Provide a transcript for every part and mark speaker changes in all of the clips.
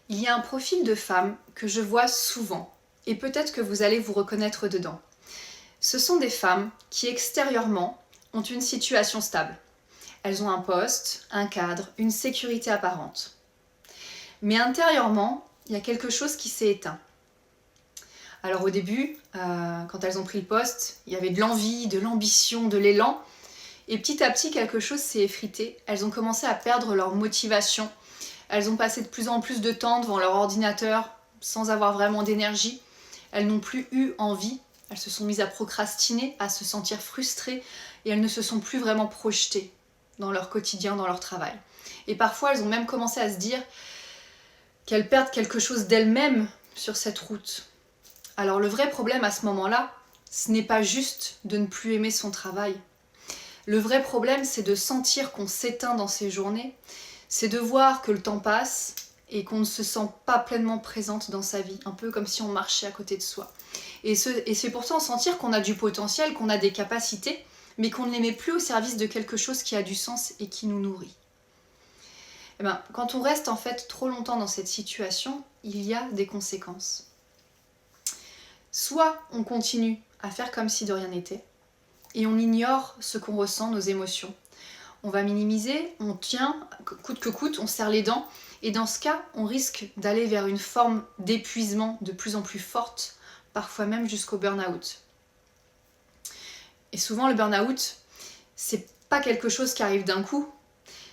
Speaker 1: Il y a un profil de femme que je vois souvent, et peut-être que vous allez vous reconnaître dedans. Ce sont des femmes qui extérieurement ont une situation stable. Elles ont un poste, un cadre, une sécurité apparente. Mais intérieurement, il y a quelque chose qui s'est éteint. Alors au début, quand elles ont pris le poste, il y avait de l'envie, de l'ambition, de l'élan. Et petit à petit, quelque chose s'est effrité. Elles ont commencé à perdre leur motivation. Elles ont passé de plus en plus de temps devant leur ordinateur sans avoir vraiment d'énergie. Elles n'ont plus eu envie. Elles se sont mises à procrastiner, à se sentir frustrées et elles ne se sont plus vraiment projetées dans leur quotidien, dans leur travail. Et parfois, elles ont même commencé à se dire qu'elles perdent quelque chose d'elles-mêmes sur cette route. Alors le vrai problème à ce moment-là, ce n'est pas juste de ne plus aimer son travail. Le vrai problème, c'est de sentir qu'on s'éteint dans ses journées, c'est de voir que le temps passe et qu'on ne se sent pas pleinement présente dans sa vie, un peu comme si on marchait à côté de soi. Et c'est pourtant sentir qu'on a du potentiel, qu'on a des capacités, mais qu'on ne les met plus au service de quelque chose qui a du sens et qui nous nourrit. Et ben, quand on reste en fait trop longtemps dans cette situation, il y a des conséquences. Soit on continue à faire comme si de rien n'était, et on ignore ce qu'on ressent, nos émotions. On va minimiser, on tient, coûte que coûte, on serre les dents, et dans ce cas, on risque d'aller vers une forme d'épuisement de plus en plus forte, parfois même jusqu'au burn-out. Et souvent, le burn-out, c'est pas quelque chose qui arrive d'un coup,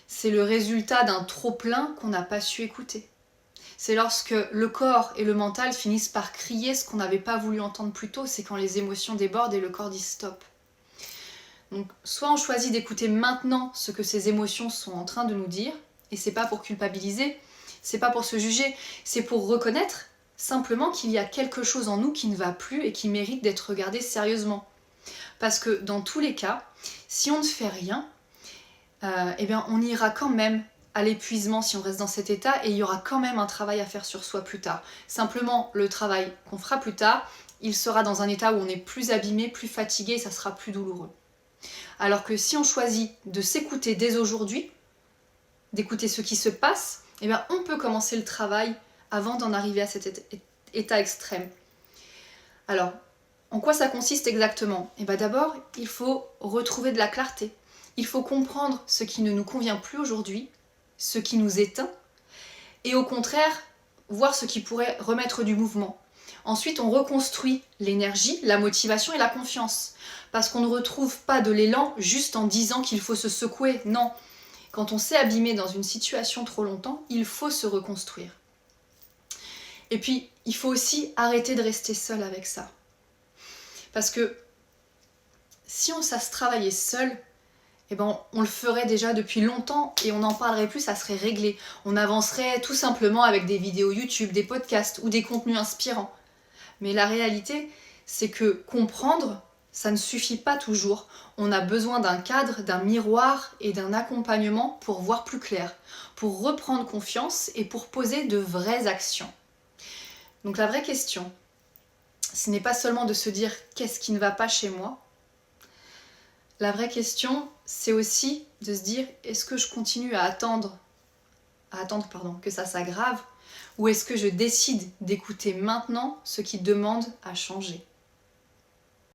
Speaker 1: c'est le résultat d'un trop-plein qu'on n'a pas su écouter. C'est lorsque le corps et le mental finissent par crier ce qu'on n'avait pas voulu entendre plus tôt, c'est quand les émotions débordent et le corps dit stop. Donc, soit on choisit d'écouter maintenant ce que ces émotions sont en train de nous dire, et c'est pas pour culpabiliser, c'est pas pour se juger, c'est pour reconnaître simplement qu'il y a quelque chose en nous qui ne va plus et qui mérite d'être regardé sérieusement. Parce que dans tous les cas, si on ne fait rien, eh bien on ira quand même à l'épuisement si on reste dans cet état et il y aura quand même un travail à faire sur soi plus tard. Simplement, le travail qu'on fera plus tard, il sera dans un état où on est plus abîmé, plus fatigué et ça sera plus douloureux. Alors que si on choisit de s'écouter dès aujourd'hui, d'écouter ce qui se passe, eh bien on peut commencer le travail avant d'en arriver à cet état extrême. Alors, en quoi ça consiste exactement ? Eh bien d'abord, il faut retrouver de la clarté. Il faut comprendre ce qui ne nous convient plus aujourd'hui, ce qui nous éteint, et au contraire, voir ce qui pourrait remettre du mouvement. Ensuite, on reconstruit l'énergie, la motivation et la confiance. Parce qu'on ne retrouve pas de l'élan juste en disant qu'il faut se secouer. Non, quand on s'est abîmé dans une situation trop longtemps, il faut se reconstruire. Et puis, il faut aussi arrêter de rester seul avec ça. Parce que si on se travaillait seul, eh ben, on le ferait déjà depuis longtemps et on n'en parlerait plus, ça serait réglé. On avancerait tout simplement avec des vidéos YouTube, des podcasts ou des contenus inspirants. Mais la réalité, c'est que comprendre, ça ne suffit pas toujours. On a besoin d'un cadre, d'un miroir et d'un accompagnement pour voir plus clair, pour reprendre confiance et pour poser de vraies actions. Donc la vraie question, ce n'est pas seulement de se dire qu'est-ce qui ne va pas chez moi. La vraie question, c'est aussi de se dire est-ce que je continue à attendre que ça s'aggrave ou est-ce que je décide d'écouter maintenant ce qui demande à changer ?